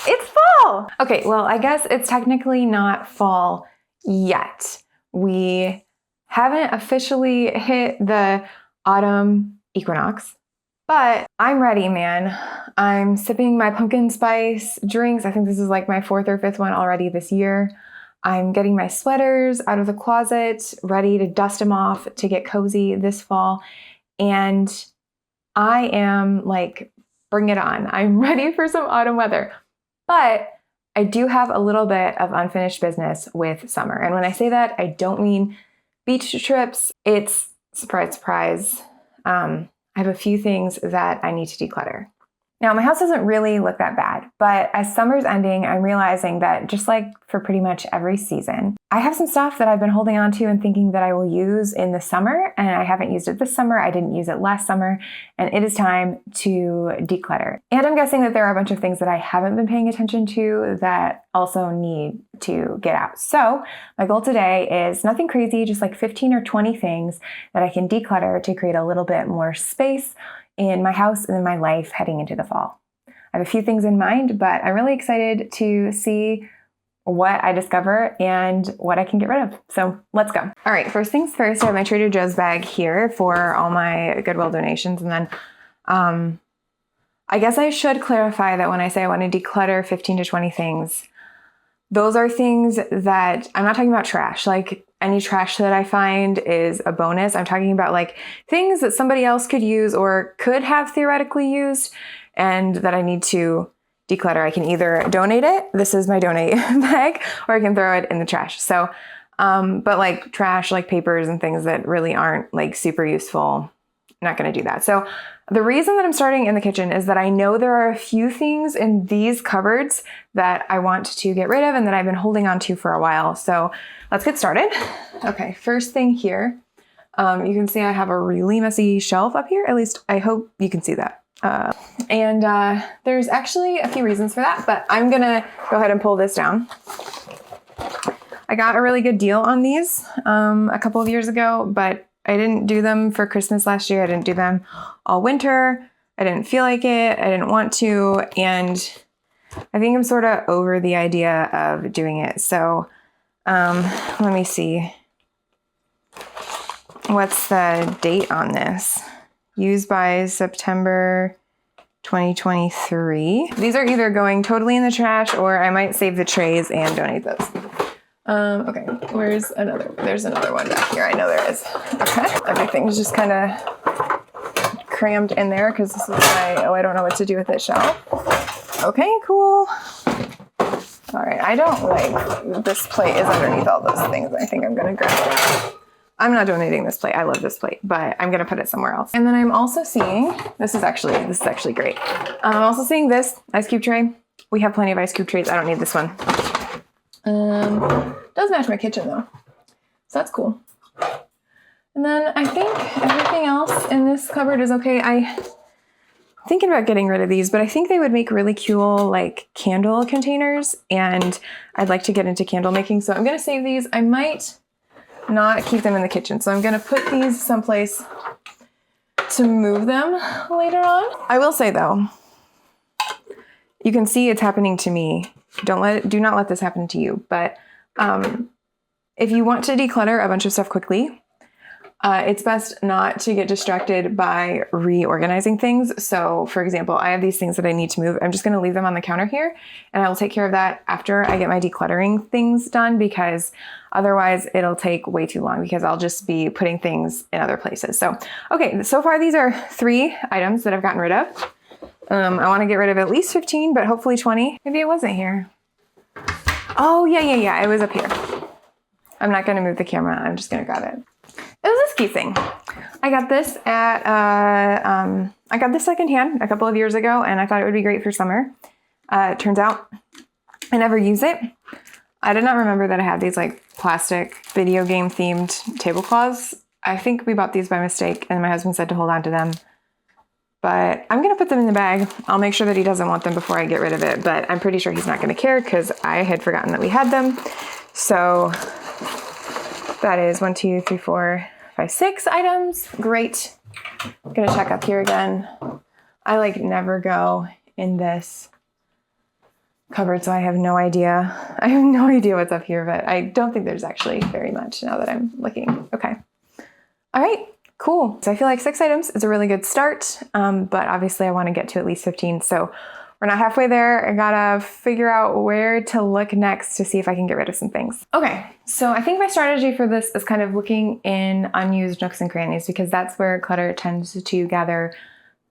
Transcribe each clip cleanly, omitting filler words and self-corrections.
It's fall. Okay, well, I guess it's technically not fall yet. We haven't officially hit the autumn equinox, but I'm ready, man. I'm sipping my pumpkin spice drinks. I think this is like my 4th or 5th one already this year. I'm getting my sweaters out of the closet, ready to dust them off to get cozy this fall. And I am like, bring it on. I'm ready for some autumn weather. But I do have a little bit of unfinished business with summer. And when I say that, I don't mean beach trips. It's, surprise, surprise, I have a few things that I need to declutter. Now, my house doesn't really look that bad, but as summer's ending, I'm realizing that just like for pretty much every season, I have some stuff that I've been holding on to and thinking that I will use in the summer, and I haven't used it this summer. I didn't use it last summer, and it is time to declutter. And I'm guessing that there are a bunch of things that I haven't been paying attention to that also need to get out. So my goal today is nothing crazy, just like 15 or 20 things that I can declutter to create a little bit more space in my house and in my life heading into the fall. I have a few things in mind, but I'm really excited to see what I discover and what I can get rid of. So let's go. All right, first things first, I have my Trader Joe's bag here for all my Goodwill donations. And then I guess I should clarify that when I say I want to declutter 15 to 20 things, those are things that I'm not talking about trash. Like any trash that I find is a bonus. I'm talking about like things that somebody else could use or could have theoretically used and that I need to declutter. I can either donate it. This is my donate bag, or I can throw it in the trash. So, but like trash, like papers and things that really aren't like super useful, I'm not going to do that. So the reason that I'm starting in the kitchen is that I know there are a few things in these cupboards that I want to get rid of and that I've been holding on to for a while. So let's get started. Okay, first thing here, you can see I have a really messy shelf up here. At least I hope you can see that. There's actually a few reasons for that, but I'm gonna go ahead and pull this down. I got a really good deal on these a couple of years ago, but I didn't do them for Christmas last year. I didn't do them all winter. I didn't feel like it. I didn't want to. And I think I'm sort of over the idea of doing it. So let me see. What's the date on this? Used by September 2023. These are either going totally in the trash or I might save the trays and donate those. Okay, where's another? There's another one back here. I know there is. Okay, everything's just kind of crammed in there because this is my, I don't know what to do with this shelf. Okay, cool. All right, I don't like, this plate is underneath all those things. I think I'm gonna grab it. I'm not donating this plate. I love this plate, but I'm gonna put it somewhere else. And then I'm also seeing, this is actually great. I'm also seeing this ice cube tray. We have plenty of ice cube trays. I don't need this one. Does match my kitchen though, so that's cool. And then I think everything else in this cupboard is okay. I'm thinking about getting rid of these, but I think they would make really cool like candle containers, and I'd like to get into candle making, so I'm gonna save these. I might not keep them in the kitchen, so I'm gonna put these someplace to move them later on. I will say though, you can see it's happening to me. Do not let this happen to you. But if you want to declutter a bunch of stuff quickly, it's best not to get distracted by reorganizing things. So for example, I have these things that I need to move. I'm just going to leave them on the counter here, and I will take care of that after I get my decluttering things done, because otherwise it'll take way too long because I'll just be putting things in other places. So, okay, so far these are 3 items that I've gotten rid of. I want to get rid of at least 15, but hopefully 20. Maybe it wasn't here. Oh, yeah. It was up here. I'm not going to move the camera. I'm just going to grab it. It was this key thing. I got this at, I got this secondhand a couple of years ago, and I thought it would be great for summer. It turns out I never use it. I did not remember that I had these like plastic video game themed tablecloths. I think we bought these by mistake, and my husband said to hold on to them. But I'm gonna put them in the bag. I'll make sure that he doesn't want them before I get rid of it, but I'm pretty sure he's not gonna care because I had forgotten that we had them. So that is 1, 2, 3, 4, 5, 6 items. Great. I'm gonna check up here again. I like never go in this cupboard, so I have no idea. I have no idea what's up here, but I don't think there's actually very much now that I'm looking. Okay. All right, cool. So I feel like 6 items is a really good start, but obviously I want to get to at least 15. So we're not halfway there. I gotta figure out where to look next to see if I can get rid of some things. Okay, so I think my strategy for this is kind of looking in unused nooks and crannies because that's where clutter tends to gather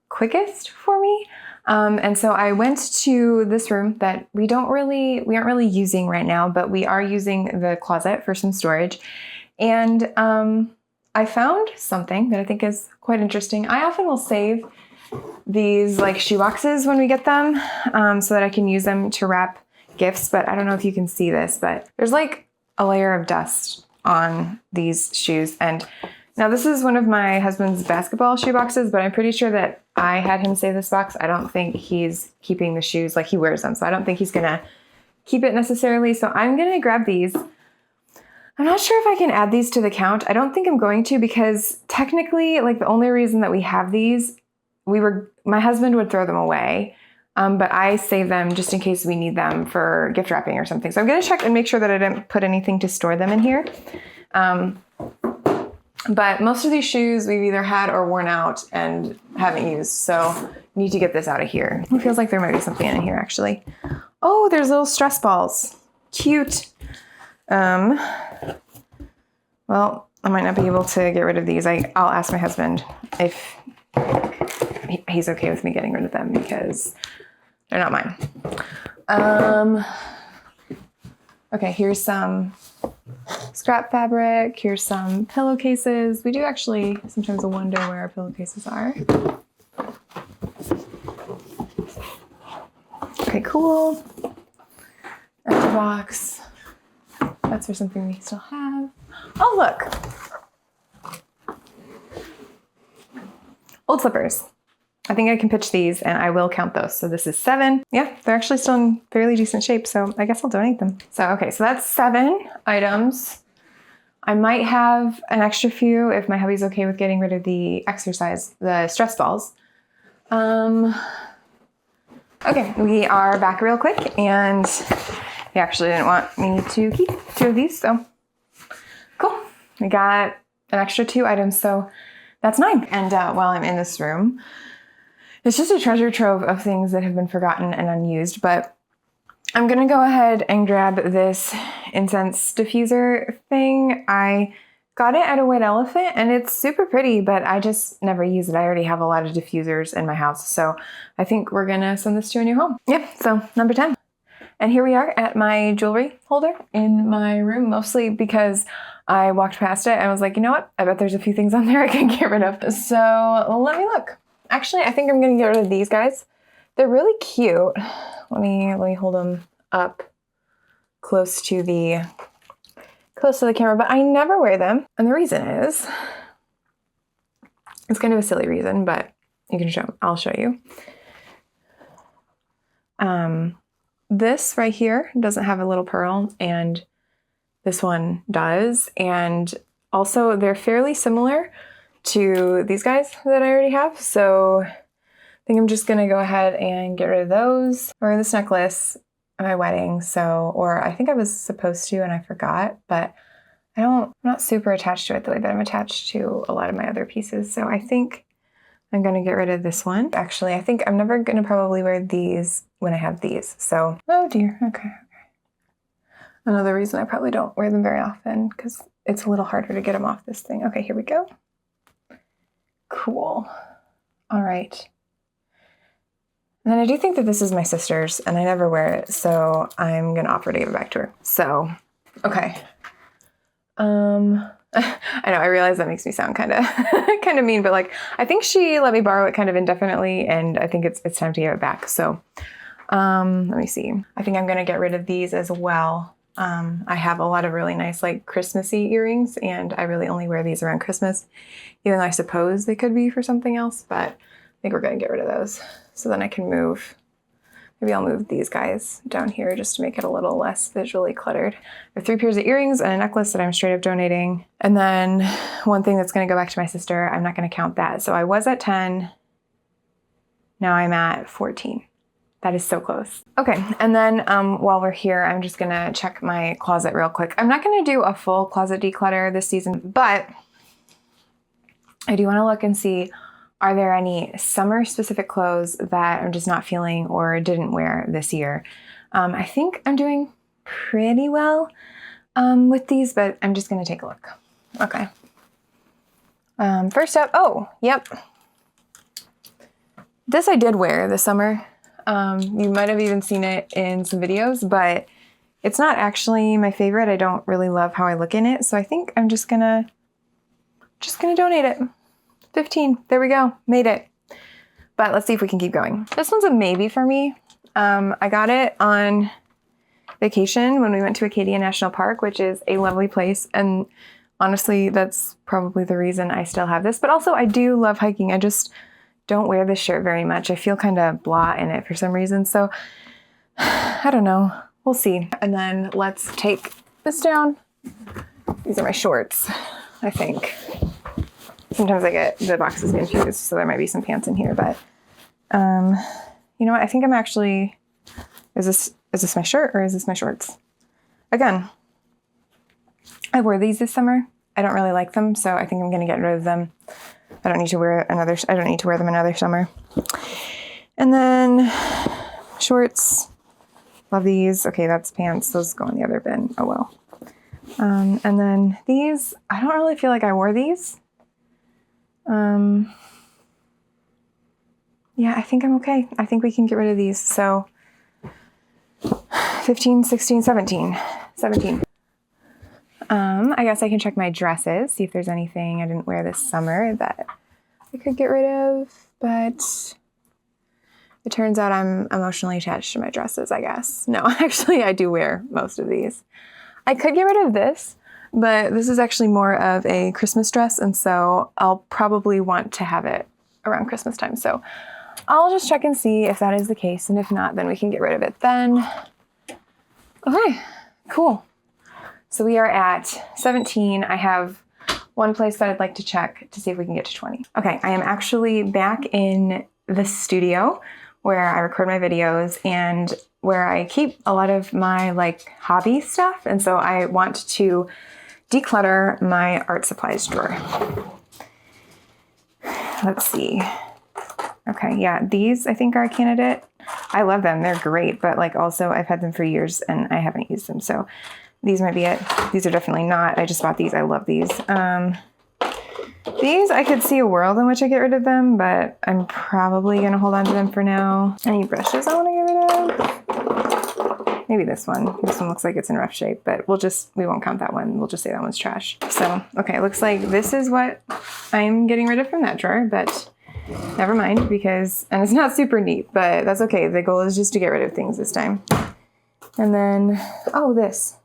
quickest for me. And so I went to this room that we aren't really using right now, but we are using the closet for some storage. And I found something that I think is quite interesting. I often will save these like shoe boxes when we get them so that I can use them to wrap gifts, but I don't know if you can see this, but there's like a layer of dust on these shoes. And now this is one of my husband's basketball shoe boxes, but I'm pretty sure that I had him save this box. I don't think he's keeping the shoes, like he wears them, so I don't think he's gonna keep it necessarily. So I'm gonna grab these. I'm not sure if I can add these to the count. I don't think I'm going to because technically, like the only reason that we have these, my husband would throw them away, but I save them just in case we need them for gift wrapping or something. So I'm gonna check and make sure that I didn't put anything to store them in here. But most of these shoes we've either had or worn out and haven't used. So need to get this out of here. It feels like there might be something in here actually. Oh, there's little stress balls. Cute. Well, I might not be able to get rid of these. I'll ask my husband if he's okay with me getting rid of them because they're not mine. Okay, here's some scrap fabric. Here's some pillowcases. We do actually sometimes wonder where our pillowcases are. Okay, cool. Empty box. That's for something we still have. Oh, look. Old slippers. I think I can pitch these and I will count those. So this is 7. Yeah, they're actually still in fairly decent shape. So I guess I'll donate them. So, okay, so that's 7 items. I might have an extra few if my hubby's okay with getting rid of the stress balls. Okay, we are back real quick and he actually didn't want me to keep 2 of these. So cool. We got an extra 2 items. So that's 9. And while I'm in this room, it's just a treasure trove of things that have been forgotten and unused, but I'm gonna go ahead and grab this incense diffuser thing. I got it at a White Elephant and it's super pretty, but I just never use it. I already have a lot of diffusers in my house, so I think we're gonna send this to a new home. Yep, so number 10. And here we are at my jewelry holder in my room, mostly because I walked past it and I was like, you know what? I bet there's a few things on there I can get rid of. So let me look. Actually, I think I'm gonna get rid of these guys. They're really cute. Let me hold them up close to the camera, but I never wear them. And the reason is, it's kind of a silly reason, but I'll show you. This right here doesn't have a little pearl and this one does. And also they're fairly similar to these guys that I already have. So I think I'm just gonna go ahead and get rid of those. Or this necklace at my wedding. Or I think I was supposed to and I forgot, but I'm not super attached to it the way that I'm attached to a lot of my other pieces. So I think I'm gonna get rid of this one. Actually, I think I'm never gonna probably wear these when I have these. So, oh dear, okay. Another reason I probably don't wear them very often because it's a little harder to get them off this thing. Okay, here we go. Cool. All right. And then I do think that this is my sister's and I never wear it, so I'm gonna offer to give it back to her. So, okay. I know, I realize that makes me sound kind of mean, but like, I think she let me borrow it kind of indefinitely and I think it's time to give it back. So, let me see. I think I'm gonna get rid of these as well. I have a lot of really nice like Christmassy earrings and I really only wear these around Christmas, even though I suppose they could be for something else, but I think we're gonna get rid of those. So then I can maybe I'll move these guys down here just to make it a little less visually cluttered. I have 3 pairs of earrings and a necklace that I'm straight up donating. And then one thing that's gonna go back to my sister, I'm not gonna count that. So I was at 10, now I'm at 14. That is so close. Okay, and then while we're here, I'm just gonna check my closet real quick. I'm not gonna do a full closet declutter this season, but I do wanna look and see, are there any summer specific clothes that I'm just not feeling or didn't wear this year? I think I'm doing pretty well with these, but I'm just gonna take a look. Okay. First up, oh, yep. This I did wear this summer. You might have even seen it in some videos, but it's not actually my favorite. I don't really love how I look in it. So I think I'm just gonna donate it. 15, there we go, made it. But let's see if we can keep going. This one's a maybe for me. I got it on vacation when we went to Acadia National Park, which is a lovely place. And honestly, that's probably the reason I still have this. But also I do love hiking. I just don't wear this shirt very much. I feel kind of blah in it for some reason. So I don't know. We'll see. And then let's take this down. These are my shorts, I think. Sometimes I get the boxes confused, so there might be some pants in here, but you know what? I think I'm actually, is this my shirt or is this my shorts? Again, I wore these this summer. I don't really like them, so I think I'm gonna get rid of them. I don't need to wear them another summer. And then shorts, love these. Okay, that's pants. Those go in the other bin. Oh well. And then these, I don't really feel like I wore these. Yeah, I think I'm okay. I think we can get rid of these. So 15, 16, 17. I guess I can check my dresses, see if there's anything I didn't wear this summer that I could get rid of, but it turns out I'm emotionally attached to my dresses, I guess. No, actually I do wear most of these. I could get rid of this, but this is actually more of a Christmas dress, and so I'll probably want to have it around Christmas time. So I'll just check and see if that is the case, and if not, then we can get rid of it then. Okay, cool. So we are at 17. I have one place that I'd like to check to see if we can get to 20. Okay, I am actually back in the studio where I record my videos and where I keep a lot of my like hobby stuff. And so I want to declutter my art supplies drawer. Let's see. Okay, yeah, these I think are a candidate. I love them, they're great, but like also I've had them for years and I haven't used them. So these might be it. These are definitely not. I just bought these, I love these. These, I could see a world in which I get rid of them, but I'm probably gonna hold on to them for now. Any brushes I wanna get rid of? Maybe this one. This one looks like it's in rough shape, but we won't count that one. We'll just say that one's trash. So, okay, it looks like this is what I'm getting rid of from that drawer, but never mind and it's not super neat, but that's okay. The goal is just to get rid of things this time. And then, oh, this.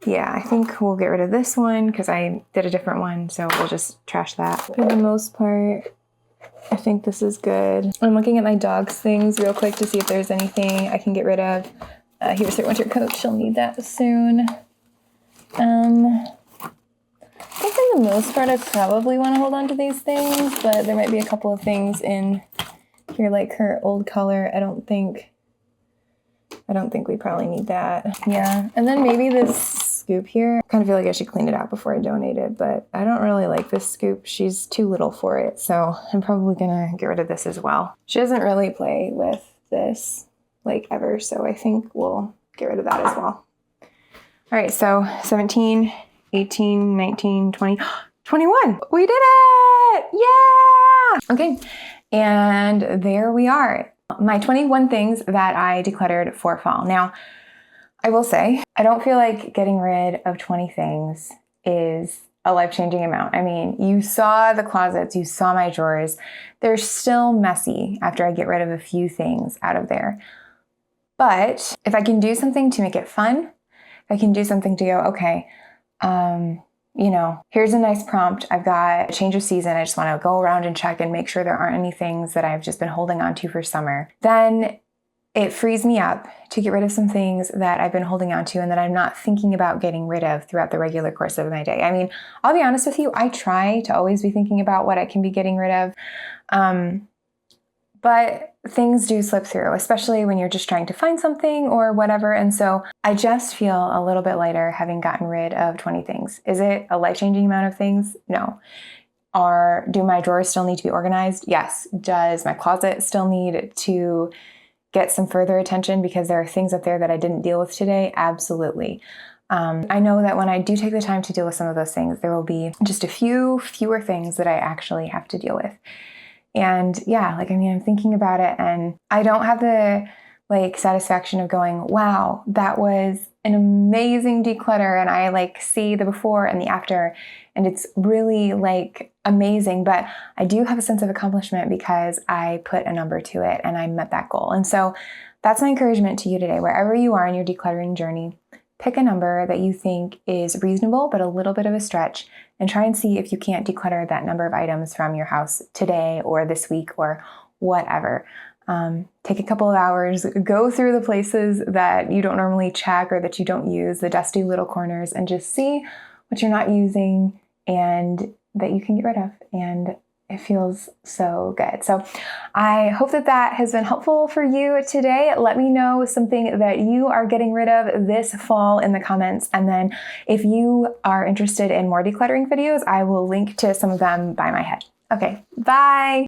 Yeah, I think we'll get rid of this one because I did a different one, so we'll just trash that. For the most part, I think this is good. I'm looking at my dog's things real quick to see if there's anything I can get rid of. Here's her winter coat. She'll need that soon. I think for the most part, I probably want to hold on to these things, but there might be a couple of things in here, like her old color. I don't think we probably need that. Yeah, and then maybe this scoop here. I kind of feel like I should clean it out before I donate it, but I don't really like this scoop. She's too little for it, so I'm probably gonna get rid of this as well. She doesn't really play with this like ever, so I think we'll get rid of that as well. All right, so 17, 18, 19, 20, 21. We did it! Yeah! Okay, and there we are. My 21 things that I decluttered for fall. Now, I will say, I don't feel like getting rid of 20 things is a life-changing amount. I mean, you saw the closets, you saw my drawers. They're still messy after I get rid of a few things out of there. But if I can do something to make it fun, if I can do something to go, okay, you know, here's a nice prompt. I've got a change of season. I just want to go around and check and make sure there aren't any things that I've just been holding on to for summer. Then it frees me up to get rid of some things that I've been holding on to and that I'm not thinking about getting rid of throughout the regular course of my day. I mean, I'll be honest with you, I try to always be thinking about what I can be getting rid of. But things do slip through, especially when you're just trying to find something or whatever. And so I just feel a little bit lighter having gotten rid of 20 things. Is it a life-changing amount of things? No. Do my drawers still need to be organized? Yes. Does my closet still need to get some further attention because there are things up there that I didn't deal with today? Absolutely. I know that when I do take the time to deal with some of those things, there will be just a few fewer things that I actually have to deal with. And yeah, I'm thinking about it and I don't have the satisfaction of going, wow, that was an amazing declutter. And I see the before and the after, and it's really amazing. But I do have a sense of accomplishment because I put a number to it and I met that goal. And so that's my encouragement to you today, wherever you are in your decluttering journey. Pick a number that you think is reasonable, but a little bit of a stretch, and try and see if you can't declutter that number of items from your house today or this week or whatever. Take a couple of hours, go through the places that you don't normally check or that you don't use, the dusty little corners, and just see what you're not using and that you can get rid of. And it feels so good. So I hope that has been helpful for you today. Let me know something that you are getting rid of this fall in the comments. And then if you are interested in more decluttering videos, I will link to some of them by my head. Okay, bye.